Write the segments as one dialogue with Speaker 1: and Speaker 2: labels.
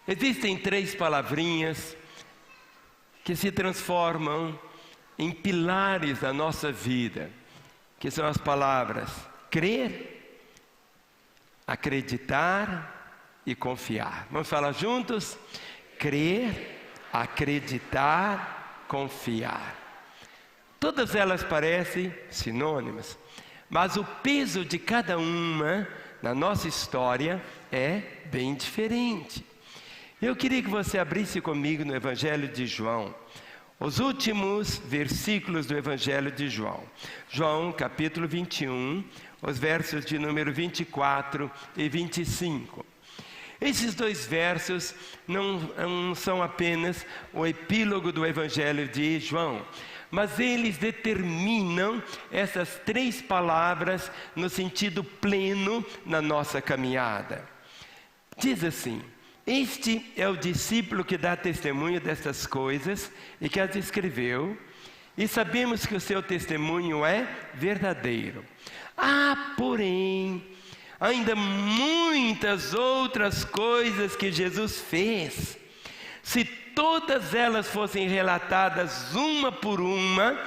Speaker 1: Existem 3 palavrinhas que se transformam em pilares da nossa vida, que são as palavras crer, acreditar e confiar. Vamos falar juntos? Crer, acreditar, confiar. Todas elas parecem sinônimas, mas o peso de cada uma na nossa história é bem diferente. Eu queria que você abrisse comigo no Evangelho de João, os últimos versículos do Evangelho de João. João, capítulo 21, os versos de número 24 e 25. Esses 2 versos não são apenas o epílogo do Evangelho de João, mas eles determinam essas 3 palavras no sentido pleno na nossa caminhada. Diz assim: este é o discípulo que dá testemunho destas coisas e que as escreveu, e sabemos que o seu testemunho é verdadeiro. Porém, ainda muitas outras coisas que Jesus fez. Se todas elas fossem relatadas uma por uma,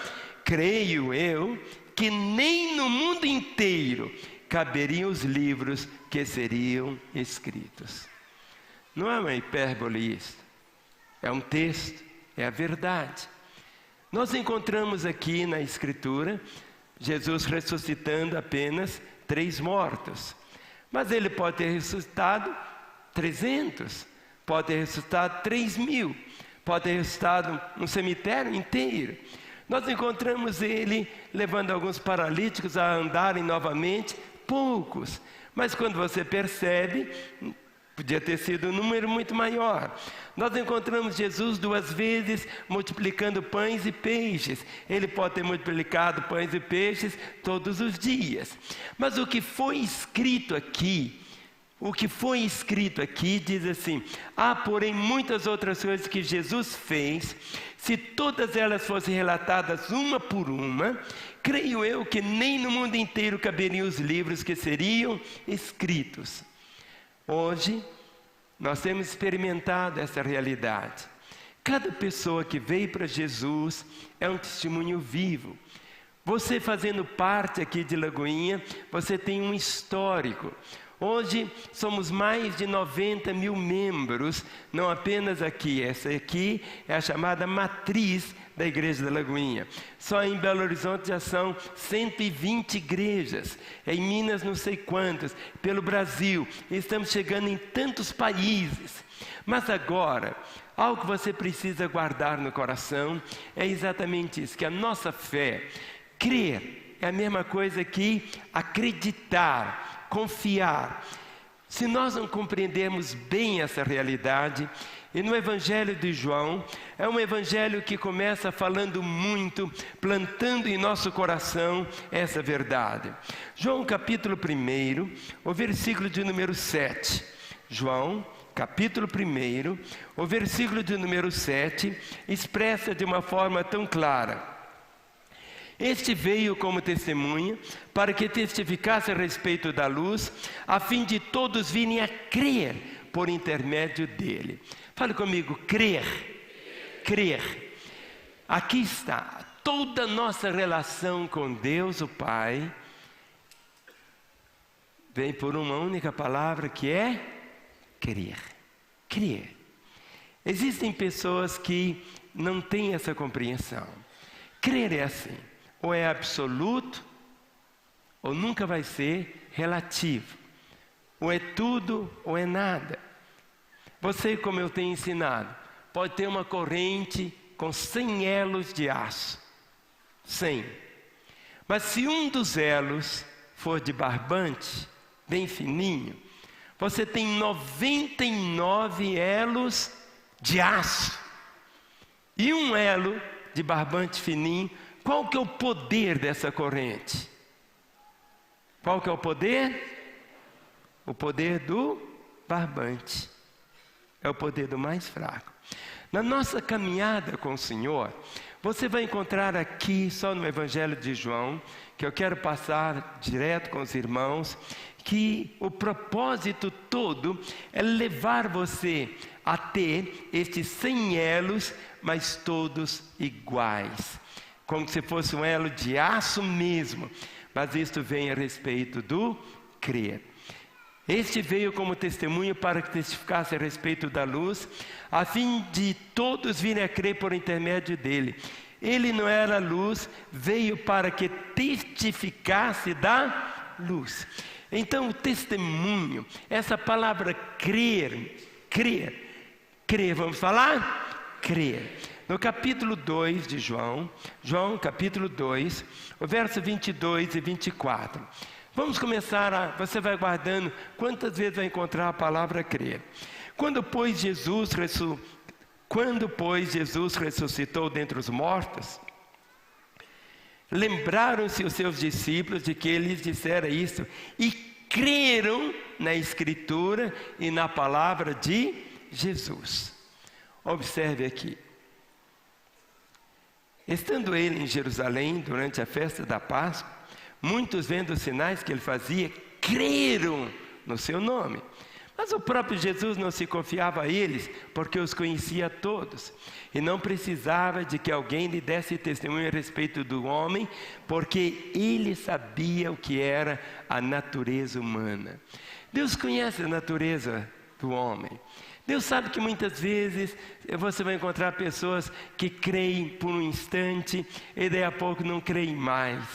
Speaker 1: creio eu que nem no mundo inteiro caberiam os livros que seriam escritos. Não é uma hipérbole isso, é um texto, é a verdade. Nós encontramos aqui na Escritura Jesus ressuscitando apenas 3 mortos, mas ele pode ter ressuscitado 300, pode ter ressuscitado 3.000, pode ter ressuscitado um cemitério inteiro. Nós encontramos ele levando alguns paralíticos a andarem novamente, poucos, mas quando você percebe, podia ter sido um número muito maior. Nós encontramos Jesus 2 vezes multiplicando pães e peixes. Ele pode ter multiplicado pães e peixes todos os dias. Mas o que foi escrito aqui diz assim: porém muitas outras coisas que Jesus fez, se todas elas fossem relatadas uma por uma, creio eu que nem no mundo inteiro caberiam os livros que seriam escritos. Hoje, nós temos experimentado essa realidade. Cada pessoa que veio para Jesus é um testemunho vivo. Você fazendo parte aqui de Lagoinha, você tem um histórico. Hoje somos mais de 90.000 membros, não apenas aqui. Essa aqui é a chamada matriz da Igreja da Lagoinha. Só em Belo Horizonte já são 120 igrejas, em Minas não sei quantas, pelo Brasil, estamos chegando em tantos países. Mas agora, algo que você precisa guardar no coração é exatamente isso, que a nossa fé, crer, é a mesma coisa que acreditar, confiar. Se nós não compreendermos bem essa realidade, e no Evangelho de João, é um evangelho que começa falando muito, plantando em nosso coração essa verdade. João capítulo 1, o versículo de número 7. João capítulo 1, o versículo de número 7, expressa de uma forma tão clara: este veio como testemunha, para que testificasse a respeito da luz, a fim de todos virem a crer por intermédio dele. Fale comigo, crer. Crer. Aqui está, toda a nossa relação com Deus, o Pai, vem por uma única palavra que é crer. Crer. Existem pessoas que não têm essa compreensão. Crer é assim: ou é absoluto, ou nunca vai ser relativo. Ou é tudo, ou é nada. Você, como eu tenho ensinado, pode ter uma corrente com 100 elos de aço. 100. Mas se um dos elos for de barbante, bem fininho, você tem 99 elos de aço. E um elo de barbante fininho. Qual que é o poder dessa corrente? Qual que é o poder? O poder do barbante. É o poder do mais fraco. Na nossa caminhada com o Senhor, você vai encontrar aqui, só no Evangelho de João, que eu quero passar direto com os irmãos, que o propósito todo é levar você a ter estes 100 elos, mas todos iguais, como se fosse um elo de aço mesmo, mas isto vem a respeito do crer. Este veio como testemunho para que testificasse a respeito da luz, a fim de todos virem a crer por intermédio dele. Ele não era luz, veio para que testificasse da luz. Então o testemunho, essa palavra crer, vamos falar? Crer. No capítulo 2 de João capítulo 2, o verso 22 e 24. Vamos começar você vai guardando quantas vezes vai encontrar a palavra crer. Quando, pois, Jesus ressuscitou dentre os mortos, lembraram-se os seus discípulos de que ele lhes dissera isso, e creram na Escritura e na palavra de Jesus. Observe aqui. Estando ele em Jerusalém durante a festa da Páscoa, muitos, vendo os sinais que ele fazia, creram no seu nome. Mas o próprio Jesus não se confiava a eles, porque os conhecia todos, e não precisava de que alguém lhe desse testemunho a respeito do homem, porque ele sabia o que era a natureza humana. Deus conhece a natureza do homem. Deus sabe que muitas vezes você vai encontrar pessoas que creem por um instante e daí a pouco não creem mais.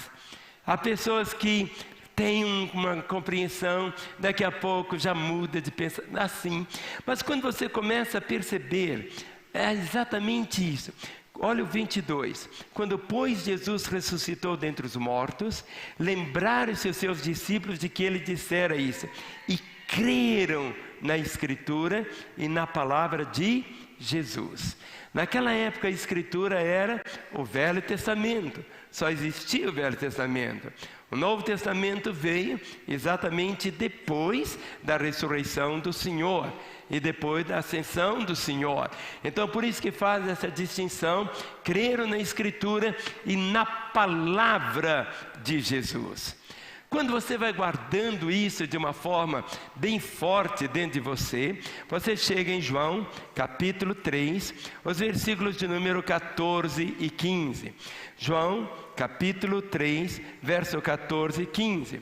Speaker 1: Há pessoas que têm uma compreensão, daqui a pouco já muda de pensar assim. Mas quando você começa a perceber, é exatamente isso. Olha o 22. Quando, pois, Jesus ressuscitou dentre os mortos, lembraram-se os seus discípulos de que ele dissera isso, e creram na Escritura e na palavra de Jesus. Naquela época a Escritura era o Velho Testamento, só existia o Velho Testamento. O Novo Testamento veio exatamente depois da ressurreição do Senhor e depois da ascensão do Senhor. Então por isso que faz essa distinção, creram na Escritura e na palavra de Jesus. Quando você vai guardando isso de uma forma bem forte dentro de você, você chega em João, capítulo 3, os versículos de número 14 e 15. João, capítulo 3, verso 14 e 15.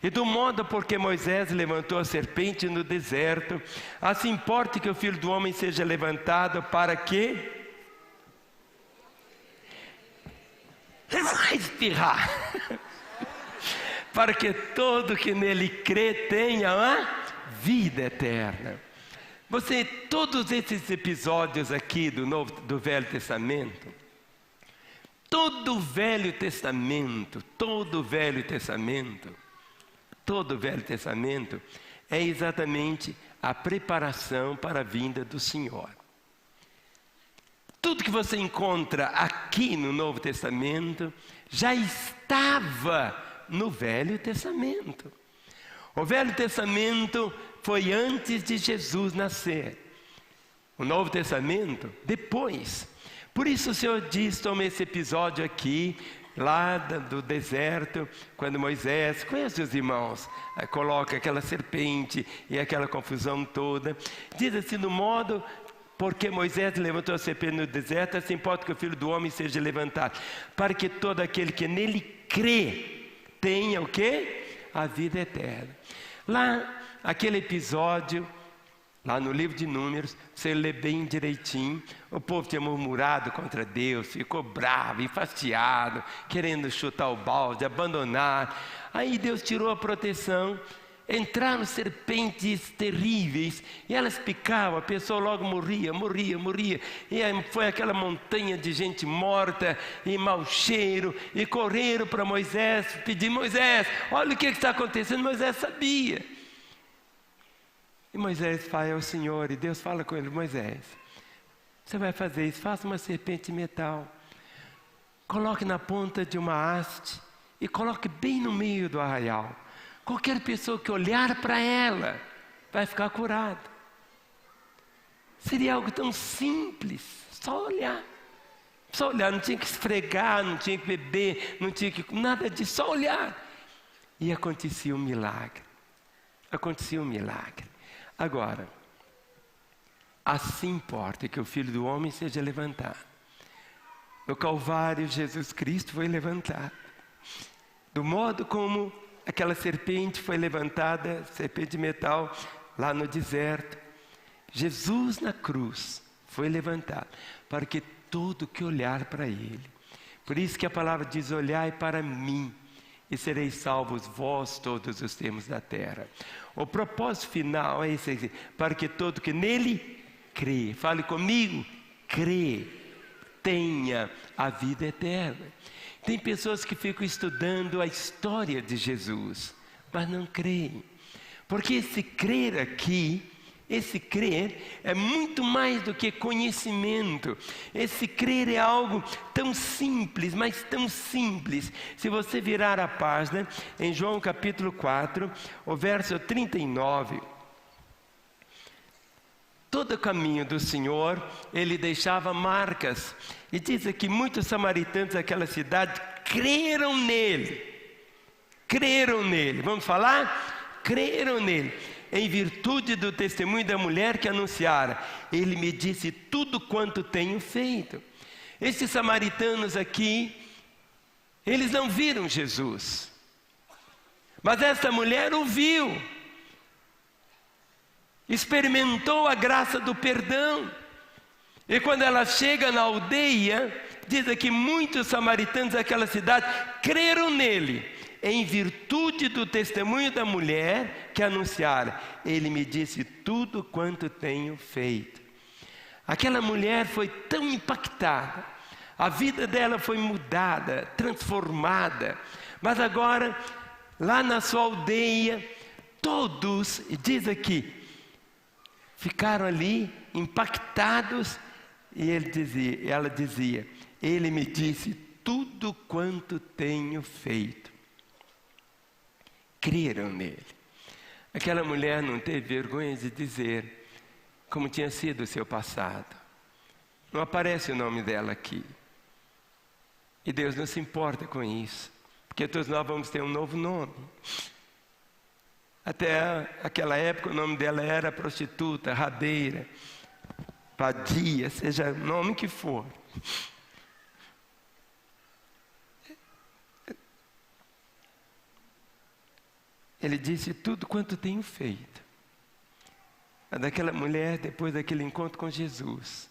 Speaker 1: E do modo porque Moisés levantou a serpente no deserto, assim importa que o Filho do Homem seja levantado para que... Ele vai espirrar. Para que todo que nele crê tenha a vida eterna. Todos esses episódios aqui do Velho Testamento, todo o Velho Testamento é exatamente a preparação para a vinda do Senhor. Tudo que você encontra aqui no Novo Testamento já estava no Velho Testamento. O Velho Testamento foi antes de Jesus nascer. O Novo Testamento, depois. Por isso o Senhor diz, toma esse episódio aqui, lá do deserto, quando Moisés, conhece os irmãos, coloca aquela serpente e aquela confusão toda. Diz assim, no modo... Porque Moisés levantou a serpente no deserto, assim importa que o Filho do Homem seja levantado, para que todo aquele que nele crê, tenha o quê? A vida eterna. Lá, aquele episódio, lá no livro de Números, você lê bem direitinho, o povo tinha murmurado contra Deus, ficou bravo, enfastiado, querendo chutar o balde, abandonar. Aí Deus tirou a proteção, entraram serpentes terríveis, e elas picavam, a pessoa logo morria, e aí foi aquela montanha de gente morta, e mau cheiro, e correram para Moisés, pedir, Moisés, olha o que está acontecendo. Moisés sabia, e Moisés fala ao Senhor, e Deus fala com ele, Moisés, você vai fazer isso, faça uma serpente de metal, coloque na ponta de uma haste, e coloque bem no meio do arraial. Qualquer pessoa que olhar para ela vai ficar curada. Seria algo tão simples, só olhar. Só olhar, não tinha que esfregar, não tinha que beber, não tinha que... nada disso, só olhar. E acontecia um milagre. Agora, Assim importa que o Filho do Homem seja levantado. No Calvário, Jesus Cristo foi levantado. Do modo como aquela serpente foi levantada, serpente de metal, lá no deserto, Jesus na cruz foi levantado, para que todo que olhar para Ele. Por isso que a palavra diz: olhai para mim, e sereis salvos vós todos os termos da terra. O propósito final é esse aqui: para que todo que nele crê, fale comigo, crê, tenha a vida eterna. Tem pessoas que ficam estudando a história de Jesus, mas não creem. Porque esse crer aqui, esse crer é muito mais do que conhecimento. Esse crer é algo tão simples, mas tão simples. Se você virar a página, em João capítulo 4, o verso 39... todo o caminho do Senhor, Ele deixava marcas. E diz aqui, muitos samaritanos daquela cidade creram nele. Creram nele. Vamos falar? Creram nele. Em virtude do testemunho da mulher que anunciara: ele me disse tudo quanto tenho feito. Esses samaritanos aqui, eles não viram Jesus. Mas essa mulher o viu. Experimentou a graça do perdão. E quando ela chega na aldeia, diz aqui, muitos samaritanos daquela cidade creram nele, em virtude do testemunho da mulher que anunciara: ele me disse tudo quanto tenho feito. Aquela mulher foi tão impactada, a vida dela foi mudada, transformada. Mas agora, lá na sua aldeia, todos, diz aqui, ficaram ali impactados, e ela dizia: ele me disse tudo quanto tenho feito. Creram nele. Aquela mulher não teve vergonha de dizer como tinha sido o seu passado. Não aparece o nome dela aqui. E Deus não se importa com isso, porque todos nós vamos ter um novo nome. Até aquela época o nome dela era prostituta, rabeira, vadia, seja o nome que for. Ele disse tudo quanto tenho feito. A daquela mulher, depois daquele encontro com Jesus,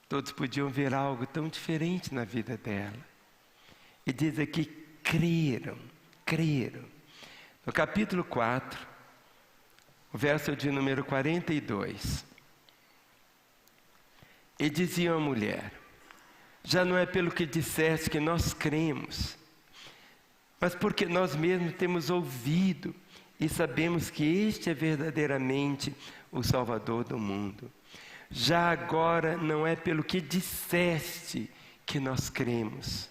Speaker 1: todos podiam ver algo tão diferente na vida dela. E diz aqui, creram. No capítulo 4, o verso de número 42. E dizia a mulher: já não é pelo que disseste que nós cremos, mas porque nós mesmos temos ouvido e sabemos que este é verdadeiramente o Salvador do mundo. Já agora não é pelo que disseste que nós cremos,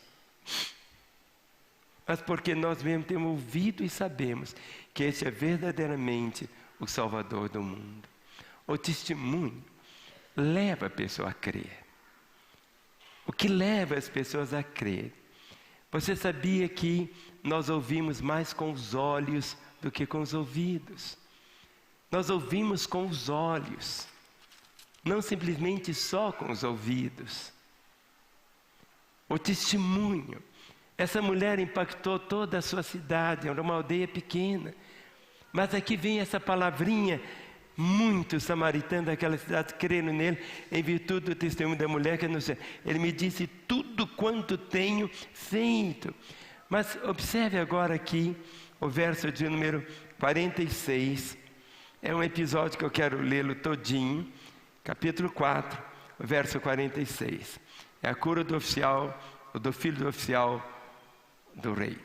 Speaker 1: mas porque nós mesmos temos ouvido e sabemos que este é verdadeiramente o Salvador do mundo. O testemunho leva a pessoa a crer. O que leva as pessoas a crer? Você sabia que nós ouvimos mais com os olhos do que com os ouvidos? Nós ouvimos com os olhos, não simplesmente só com os ouvidos. O testemunho. Essa mulher impactou toda a sua cidade, era uma aldeia pequena. Mas aqui vem essa palavrinha: muitos samaritanos daquela cidade creram nele, em virtude do testemunho da mulher que anunciou. Ele me disse tudo quanto tenho feito. Mas observe agora aqui o verso de número 46. É um episódio que eu quero lê-lo todinho. Capítulo 4, verso 46. É a cura do oficial, do filho do oficial do rei.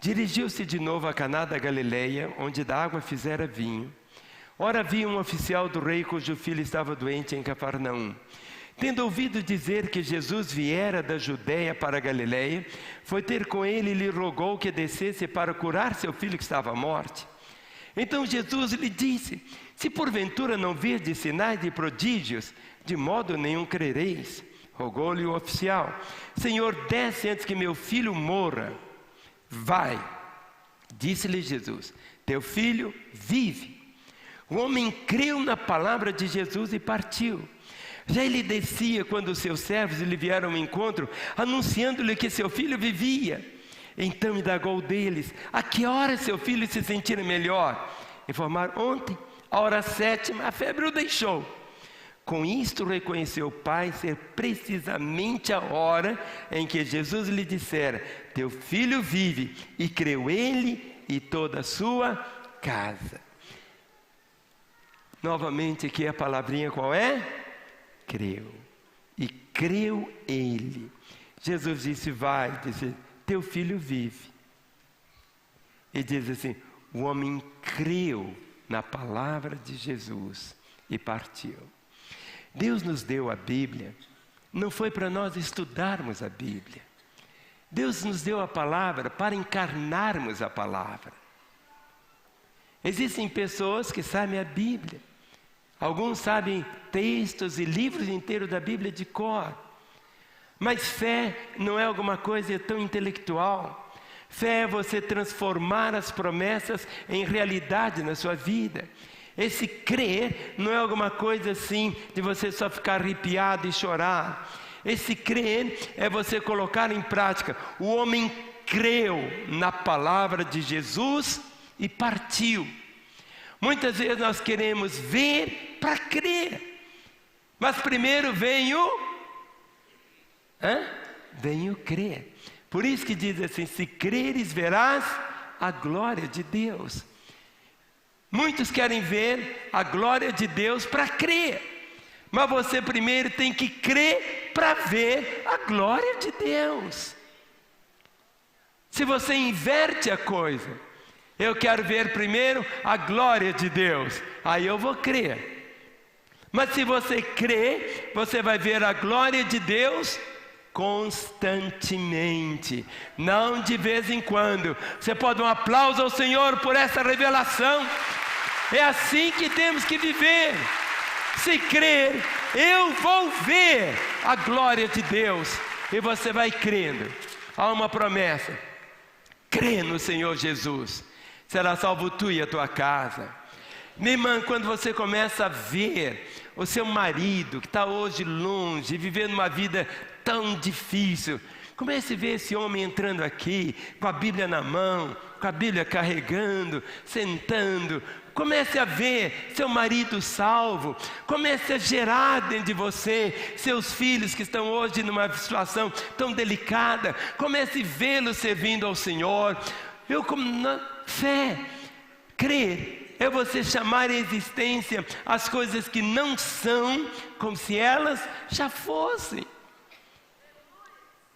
Speaker 1: Dirigiu-se de novo a Caná da Galileia, onde da água fizera vinho. Ora, havia um oficial do rei cujo filho estava doente em Cafarnaum. Tendo ouvido dizer que Jesus viera da Judeia para a Galileia, foi ter com ele e lhe rogou que descesse para curar seu filho que estava à morte. Então Jesus lhe disse: se porventura não virdes sinais e prodígios, de modo nenhum crereis. Rogou-lhe o oficial: Senhor, desce antes que meu filho morra. Vai, disse-lhe Jesus, teu filho vive. O homem creu na palavra de Jesus e partiu. Já ele descia quando os seus servos lhe vieram ao encontro, anunciando-lhe que seu filho vivia. Então indagou deles: a que hora seu filho se sentir melhor? Informaram: ontem, à hora 7ª, a febre o deixou. Com isto reconheceu o pai ser precisamente a hora em que Jesus lhe dissera: teu filho vive, e creu ele e toda a sua casa. Novamente aqui a palavrinha qual é? Creu. E creu ele. Jesus disse: vai, disse, teu filho vive. E diz assim: o homem creu na palavra de Jesus e partiu. Deus nos deu a Bíblia, não foi para nós estudarmos a Bíblia. Deus nos deu a palavra para encarnarmos a palavra. Existem pessoas que sabem a Bíblia. Alguns sabem textos e livros inteiros da Bíblia de cor. Mas fé não é alguma coisa tão intelectual. Fé é você transformar as promessas em realidade na sua vida. Esse crer não é alguma coisa assim de você só ficar arrepiado e chorar. Esse crer é você colocar em prática. O homem creu na palavra de Jesus e partiu. Muitas vezes nós queremos ver para crer. Mas primeiro vem o crer. Por isso que diz assim: se creres, verás a glória de Deus. Muitos querem ver a glória de Deus para crer. Mas você primeiro tem que crer para ver a glória de Deus. Se você inverte a coisa, eu quero ver primeiro a glória de Deus, aí eu vou crer. Mas se você crer, você vai ver a glória de Deus constantemente, não de vez em quando. Você pode dar um aplauso ao Senhor por essa revelação. É assim que temos que viver. Se crer, eu vou ver a glória de Deus. E você vai crendo. Há uma promessa: crê no Senhor Jesus, será salvo tu e a tua casa. Minha irmã, quando você começa a ver o seu marido que está hoje longe, vivendo uma vida tão difícil, comece a ver esse homem entrando aqui, com a Bíblia na mão, com a Bíblia carregando, sentando. Comece a ver seu marido salvo. Comece a gerar dentro de você seus filhos que estão hoje numa situação tão delicada. Comece a vê-los servindo ao Senhor. Eu, como na fé, crer é você chamar à existência as coisas que não são como se elas já fossem.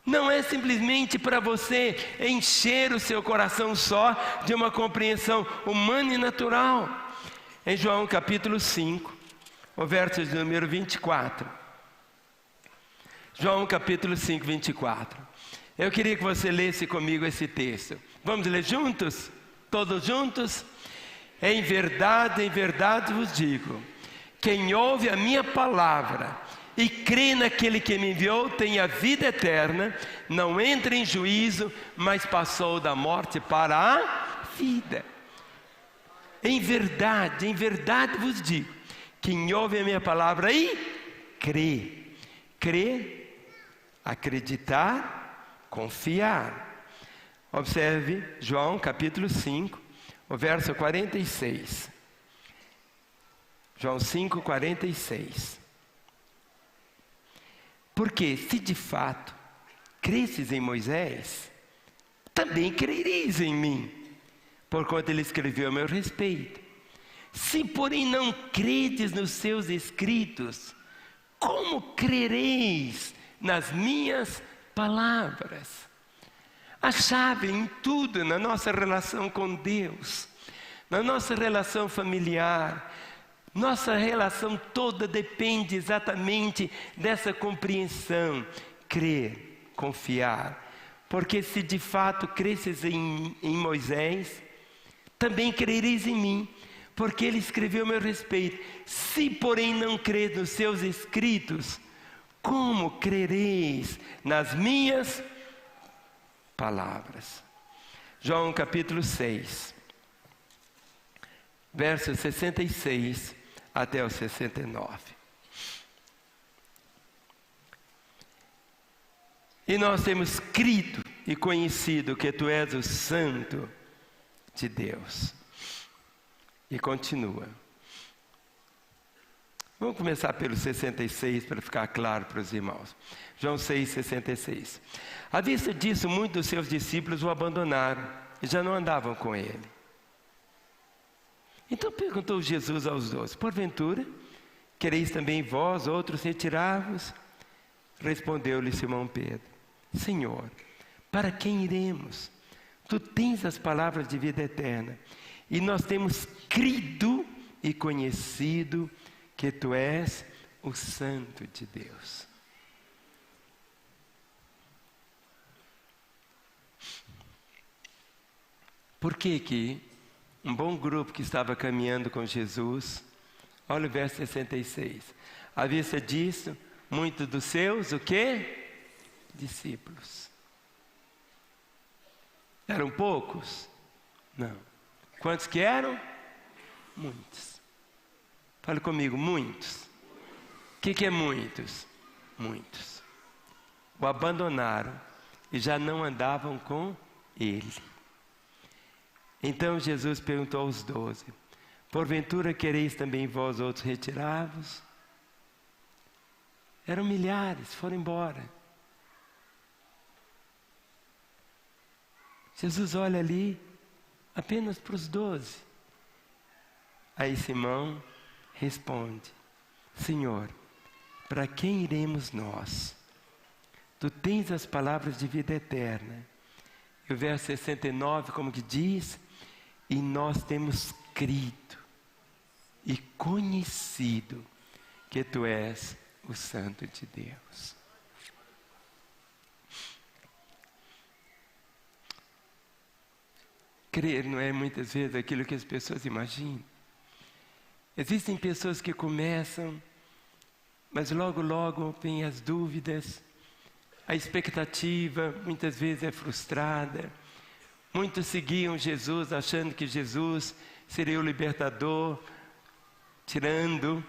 Speaker 1: Não é simplesmente para você encher o seu coração só de uma compreensão humana e natural. Em João capítulo 5, o verso de número 24. João capítulo 5, 24. Eu queria que você lesse comigo esse texto. Vamos ler juntos? Todos juntos? Em verdade vos digo, quem ouve a minha palavra e crê naquele que me enviou tem a vida eterna, não entra em juízo, mas passou da morte para a vida. Em verdade vos digo, quem ouve a minha palavra e crê. Crê, acreditar, confiar. Observe João capítulo 5, o verso 46. João 5, 46. Porque se de fato cresces em Moisés, também crereis em mim, porquanto ele escreveu a meu respeito. Se porém não credes nos seus escritos, como crereis nas minhas palavras? A chave em tudo, na nossa relação com Deus, na nossa relação familiar, nossa relação toda depende exatamente dessa compreensão. Crer, confiar. Porque se de fato cresces em Moisés, também crereis em mim, porque ele escreveu a meu respeito. Se porém não creres nos seus escritos, como crereis nas minhas palavras? João capítulo 6. versos 66 até o 69. E nós temos crido e conhecido que tu és o Santo de Deus. E continua. Vamos começar pelo 66 para ficar claro para os irmãos. João 6,66. À vista disso, muitos dos seus discípulos o abandonaram e já não andavam com ele. Então perguntou Jesus aos 12: porventura, quereis também vós, outros, retirar-vos? Respondeu-lhe Simão Pedro: Senhor, para quem iremos? Tu tens as palavras de vida eterna, e nós temos crido e conhecido que tu és o Santo de Deus. Por que um bom grupo que estava caminhando com Jesus, olha o verso 66, à vista disso, muitos dos seus, o quê? Discípulos. Eram poucos? Não. Quantos que eram? Muitos. Fale comigo, muitos. O que é muitos? Muitos. O abandonaram e já não andavam com ele. Então Jesus perguntou aos 12: porventura quereis também vós outros retirar-vos? Eram milhares, foram embora. Jesus olha ali apenas para os 12. Aí Simão responde: Senhor, para quem iremos nós? Tu tens as palavras de vida eterna. E o verso 69, como que diz? E nós temos crido e conhecido que tu és o Santo de Deus. Crer não é muitas vezes aquilo que as pessoas imaginam. Existem pessoas que começam, mas logo, logo vêm as dúvidas, a expectativa muitas vezes é frustrada. Muitos seguiam Jesus achando que Jesus seria o libertador, tirando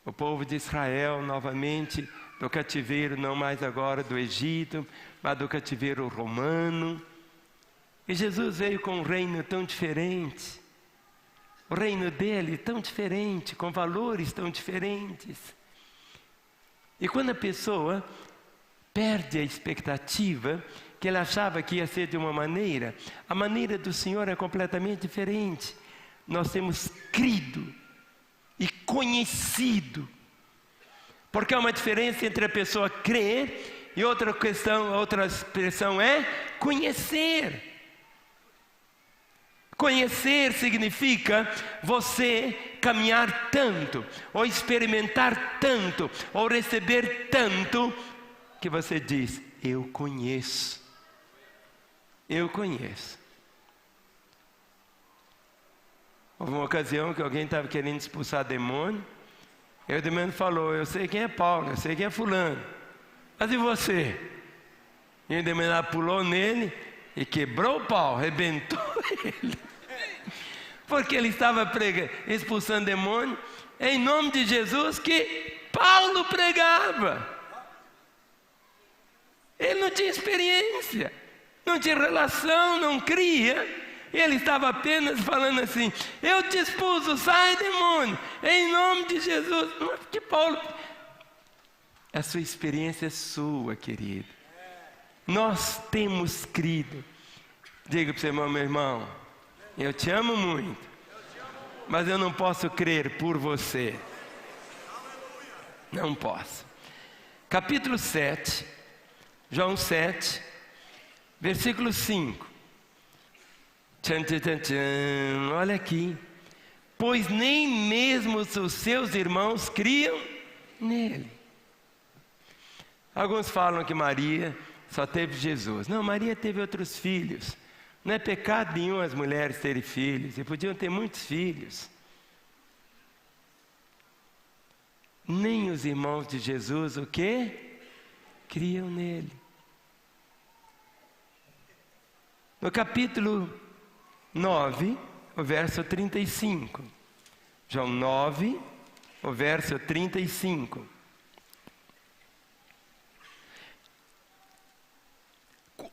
Speaker 1: o povo de Israel novamente do cativeiro, não mais agora do Egito, mas do cativeiro romano. E Jesus veio com um reino tão diferente, o reino dele tão diferente, com valores tão diferentes. E quando a pessoa perde a expectativa, que ela achava que ia ser de uma maneira, a maneira do Senhor é completamente diferente. Nós temos crido e conhecido, porque há uma diferença entre a pessoa crer e outra expressão é conhecer. Conhecer significa você caminhar tanto, ou experimentar tanto, ou receber tanto, que você diz: eu conheço. Eu conheço. Houve uma ocasião que alguém estava querendo expulsar demônio, e o demônio falou: eu sei quem é Paulo, eu sei quem é fulano, mas e você? E o demônio pulou nele e quebrou o pau, arrebentou ele. Porque ele estava expulsando demônio em nome de Jesus que Paulo pregava. Ele não tinha experiência, não tinha relação, não cria. Ele estava apenas falando assim: eu te expulso, sai demônio, em nome de Jesus. Não é porque Paulo... A sua experiência é sua, querido. Nós temos crido. Diga para o seu irmão: meu irmão, eu te amo muito, mas eu não posso crer por você. Não posso. Capítulo 7, João 7, versículo 5. Tchan, tchan, tchan, tchan. Olha aqui. Pois nem mesmo os seus irmãos criam nele. Alguns falam que Maria só teve Jesus. Não, Maria teve outros filhos. Não é pecado nenhum as mulheres terem filhos, e podiam ter muitos filhos. Nem os irmãos de Jesus, o quê? Criam nele. No capítulo 9, o verso 35. João 9, o verso 35.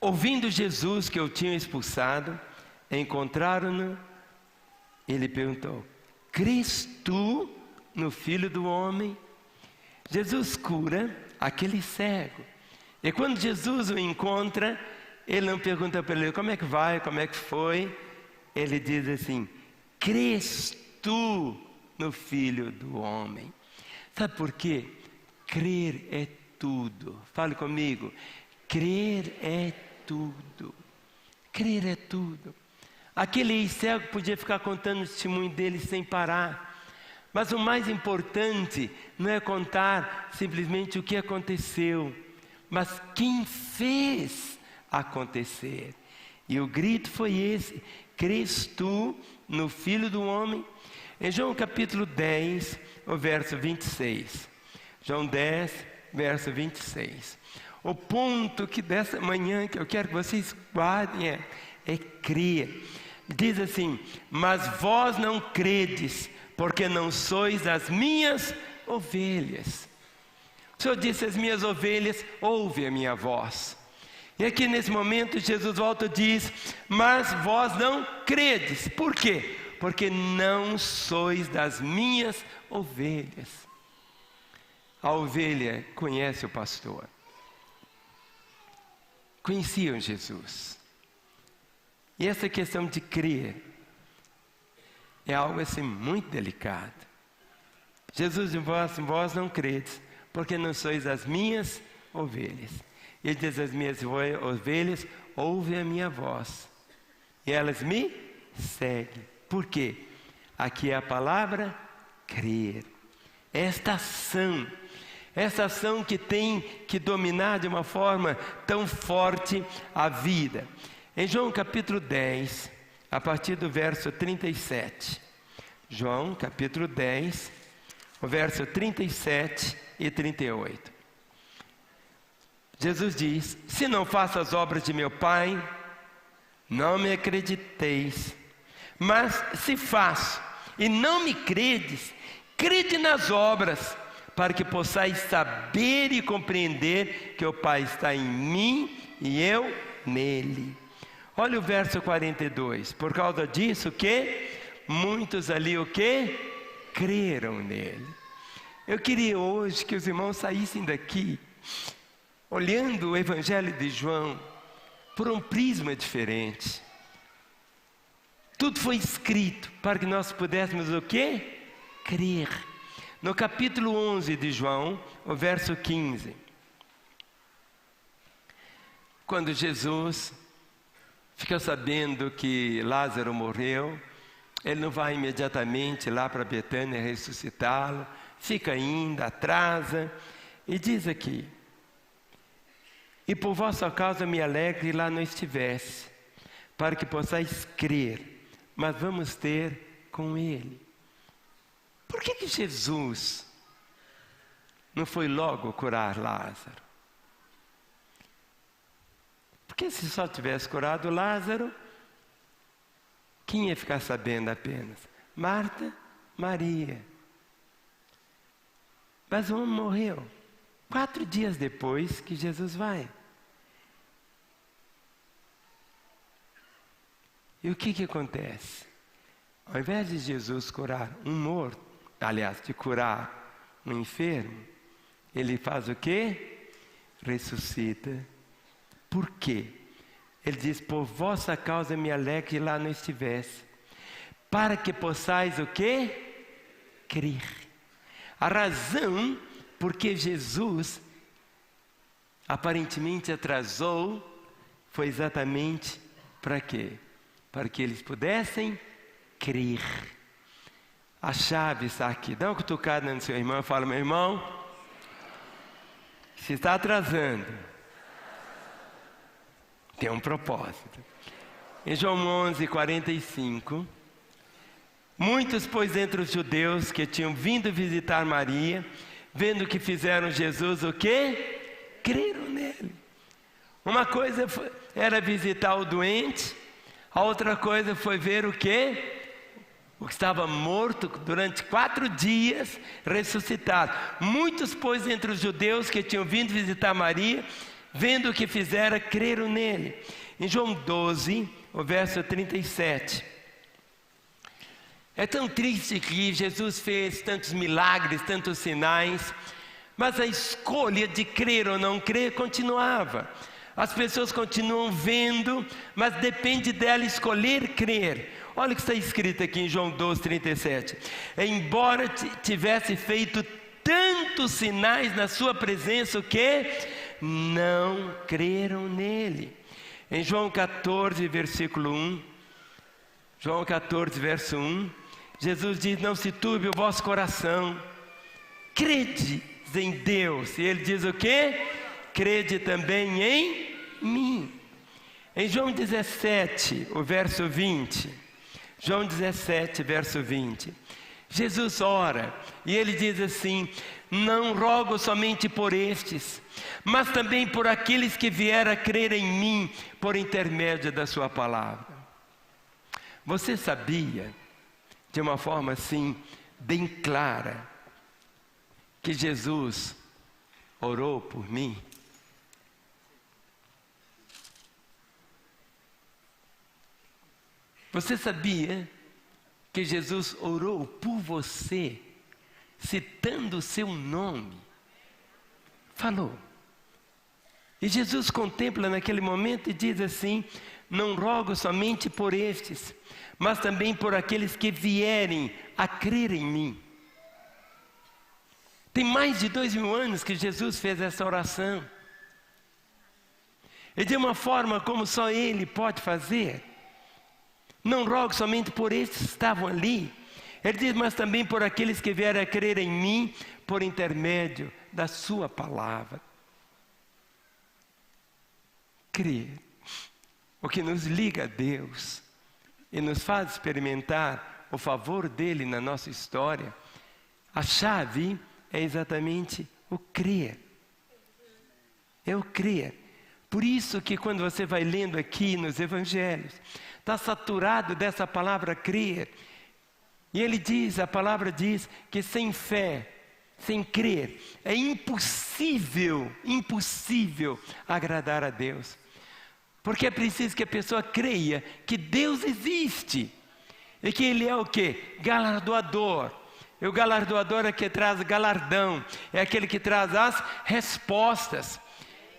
Speaker 1: Ouvindo Jesus que eu tinha expulsado, encontraram-no, ele perguntou: crês tu no Filho do Homem? Jesus cura aquele cego. E quando Jesus o encontra, ele não pergunta para ele: como é que vai, como é que foi? Ele diz assim: crês tu no Filho do Homem? Sabe por quê? Crer é tudo. Fale comigo. Crer é tudo. Crer é tudo. Aquele cego podia ficar contando o testemunho dele sem parar. Mas o mais importante não é contar simplesmente o que aconteceu, mas quem fez acontecer. E o grito foi esse: crês tu no Filho do Homem? Em João capítulo 10, o verso 26. João 10, verso 26. O ponto que dessa manhã que eu quero que vocês guardem é crer. Diz assim: mas vós não credes, porque não sois as minhas ovelhas. O Senhor disse: as minhas ovelhas ouvem a minha voz. E aqui nesse momento Jesus volta e diz: mas vós não credes. Por quê? Porque não sois das minhas ovelhas. A ovelha conhece o pastor. Conheciam Jesus. E essa questão de crer é algo assim muito delicado. Jesus diz: vós não credes, porque não sois as minhas ovelhas. Ele diz: as minhas ovelhas ouvem a minha voz, e elas me seguem. Por quê? Aqui é a palavra crer. Esta ação que tem que dominar de uma forma tão forte a vida. Em João capítulo 10, a partir do verso 37. João capítulo 10, o verso 37 e 38. Jesus diz: se não faço as obras de meu Pai, não me acrediteis. Mas se faço e não me credes, crede nas obras, para que possais saber e compreender que o Pai está em mim e eu nele. Olha o verso 42. Por causa disso que muitos ali o que? Creram nele. Eu queria hoje que os irmãos saíssem daqui olhando o Evangelho de João por um prisma diferente. Tudo foi escrito para que nós pudéssemos o quê? Crer. No capítulo 11 de João, o verso 15. Quando Jesus fica sabendo que Lázaro morreu, ele não vai imediatamente lá para Betânia ressuscitá-lo, fica ainda, atrasa, e diz aqui: e por vossa causa me alegro que lá não estivesse, para que possais crer, mas vamos ter com ele. Por que Jesus não foi logo curar Lázaro? Porque se só tivesse curado Lázaro, quem ia ficar sabendo apenas? Marta, Maria. Mas o homem morreu 4 dias depois que Jesus vai. E o que acontece? Ao invés de Jesus curar um morto, aliás, de curar um enfermo, ele faz o quê? Ressuscita. Por quê? Ele diz: por vossa causa me alegro que lá não estivesse, para que possais o quê? Crer. A razão porque Jesus aparentemente atrasou foi exatamente para quê? Para que eles pudessem crer. A chave está aqui. Dá uma cutucada no seu irmão e fala: meu irmão, se está atrasando, tem um propósito. Em João 11, 45, muitos, pois, entre os judeus que tinham vindo visitar Maria, vendo o que fizeram Jesus, o quê? Creram nele. Uma coisa era visitar o doente, a outra coisa foi ver o quê? o que estava morto durante 4 dias, ressuscitado. Muitos, pois, entre os judeus que tinham vindo visitar Maria, vendo o que fizera, creram nele. Em João 12, o verso 37. É tão triste que Jesus fez tantos milagres, tantos sinais, mas a escolha de crer ou não crer continuava. As pessoas continuam vendo, mas depende dela escolher crer. Olha o que está escrito aqui em João 12, 37. Embora tivesse feito tantos sinais na sua presença, o que? Não creram nele. Em João 14, versículo 1. João 14, verso 1. Jesus diz: não se turbe o vosso coração. Crede em Deus. E ele diz o quê? Crede também em mim. Em João 17, o verso 20. João 17, verso 20. Jesus ora e ele diz assim: não rogo somente por estes, mas também por aqueles que vieram a crer em mim por intermédio da sua palavra. Você sabia, de uma forma assim, bem clara, que Jesus orou por mim? Você sabia que Jesus orou por você, citando o seu nome? Falou. E Jesus contempla naquele momento e diz assim: não rogo somente por estes, mas também por aqueles que vierem a crer em mim. Tem mais de 2000 anos que Jesus fez essa oração. E de uma forma como só Ele pode fazer. Não rogo somente por estes que estavam ali. Ele diz: mas também por aqueles que vieram a crer em mim por intermédio da sua palavra. Crer. O que nos liga a Deus e nos faz experimentar o favor dele na nossa história, a chave é exatamente o crer. É o crer. Por isso que quando você vai lendo aqui nos evangelhos, está saturado dessa palavra crer. E ele diz, a palavra diz que sem fé, sem crer, é impossível agradar a Deus. Porque é preciso que a pessoa creia que Deus existe. E que Ele é o quê? Galardoador. E o galardoador é que traz galardão. É aquele que traz as respostas.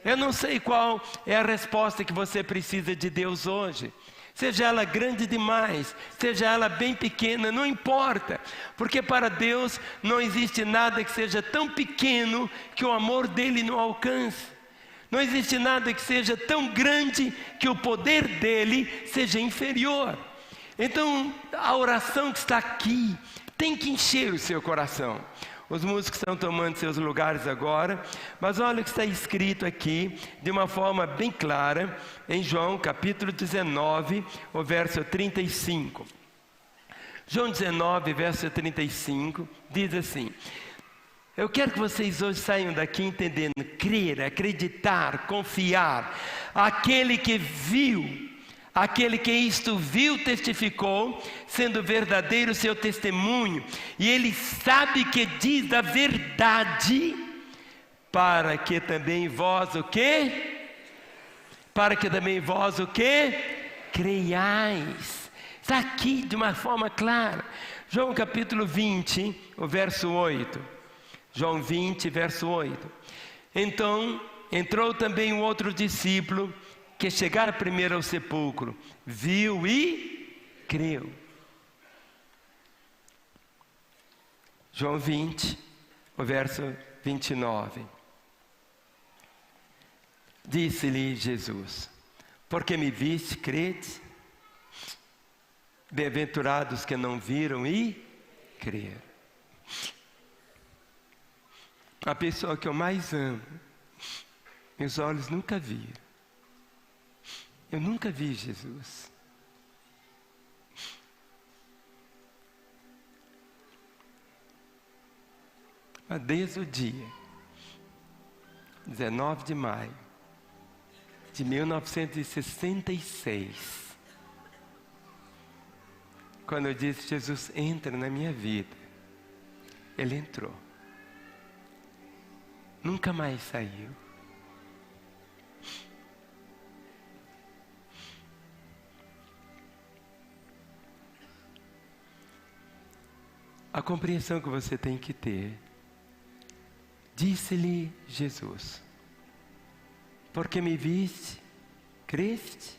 Speaker 1: Eu não sei qual é a resposta que você precisa de Deus hoje. Seja ela grande demais, seja ela bem pequena, não importa. Porque para Deus não existe nada que seja tão pequeno que o amor dele não alcance. Não existe nada que seja tão grande que o poder dele seja inferior. Então, a oração que está aqui tem que encher o seu coração. Os músicos estão tomando seus lugares agora, mas olha o que está escrito aqui, de uma forma bem clara, em João capítulo 19, o verso 35. João 19, verso 35, diz assim: eu quero que vocês hoje saiam daqui entendendo, crer, acreditar, confiar. Aquele que viu, aquele que isto viu, testificou, sendo verdadeiro o seu testemunho. E ele sabe que diz a verdade, para que também vós o quê? Para que também vós o quê? Creiais. Está aqui de uma forma clara. João capítulo 20, o verso 8. João 20, verso 8. Então, entrou também um outro discípulo, que chegara primeiro ao sepulcro, viu e creu. João 20, o verso 29. Disse-lhe Jesus: porque me viste, crede? Bem-aventurados que não viram e creram. A pessoa que eu mais amo, meus olhos nunca viram. Eu nunca vi Jesus. Mas desde o dia 19 de maio de 1966, quando eu disse: Jesus, entra na minha vida. Ele entrou. Nunca mais saiu. A compreensão que você tem que ter. Disse-lhe Jesus: porque me viste, creste?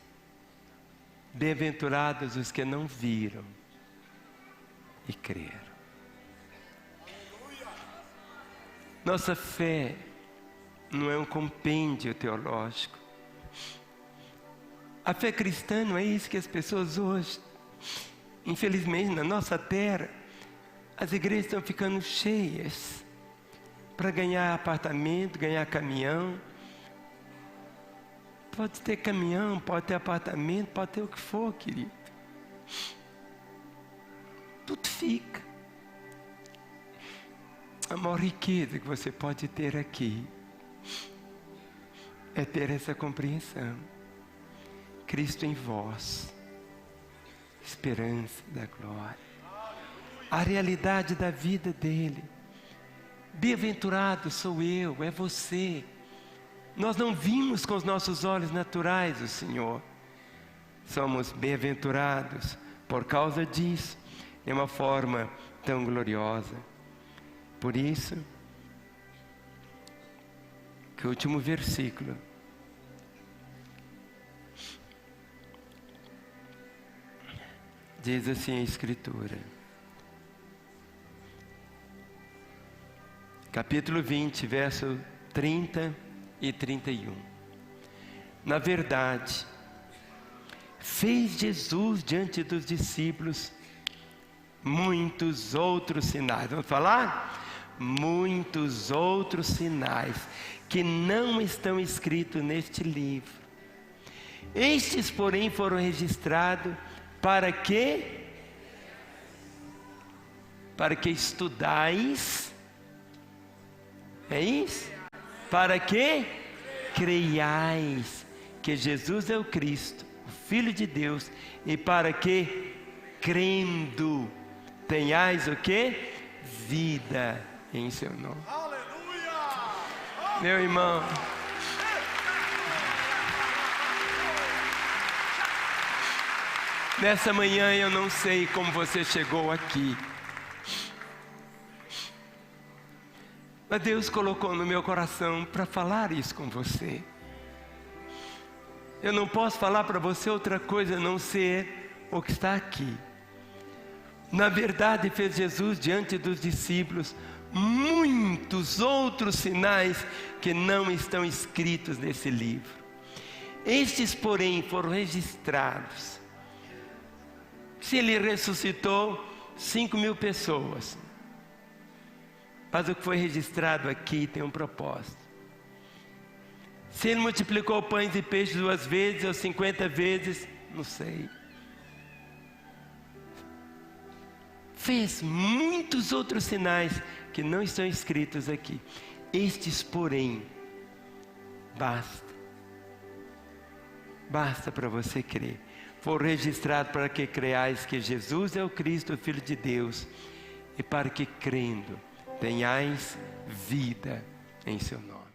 Speaker 1: Bem-aventurados os que não viram e creram. Nossa fé não é um compêndio teológico. A fé cristã não é isso que as pessoas hoje, infelizmente na nossa terra, as igrejas estão ficando cheias para ganhar apartamento, ganhar caminhão. Pode ter caminhão, pode ter apartamento, pode ter o que for, querido. Tudo fica. A maior riqueza que você pode ter aqui é ter essa compreensão. Cristo em vós, esperança da glória. A realidade da vida dele. Bem-aventurado sou eu, é você. Nós não vimos com os nossos olhos naturais o Senhor. Somos bem-aventurados por causa disso, de uma forma tão gloriosa. Por isso, que o último versículo diz assim a Escritura. Capítulo 20, verso 30 e 31. Na verdade, fez Jesus diante dos discípulos muitos outros sinais. Vamos falar? Muitos outros sinais que não estão escritos neste livro. Estes, porém, foram registrados para que? Para que estudais. É isso? Para que creiais que Jesus é o Cristo, o Filho de Deus, e para que, crendo, tenhais o que? Vida em seu nome. Aleluia! Meu irmão, nessa manhã eu não sei como você chegou aqui, mas Deus colocou no meu coração para falar isso com você. Eu não posso falar para você outra coisa a não ser o que está aqui. Na verdade, fez Jesus diante dos discípulos muitos outros sinais que não estão escritos nesse livro. Estes, porém, foram registrados. Se ele ressuscitou 5.000 pessoas, mas o que foi registrado aqui tem um propósito. Se ele multiplicou pães e peixes 2 vezes ou 50 vezes, não sei. Fez muitos outros sinais que não estão escritos aqui. Estes, porém, basta para você crer. Foram registrados para que creiais que Jesus é o Cristo, o Filho de Deus, e para que, crendo, tenhais vida em seu nome.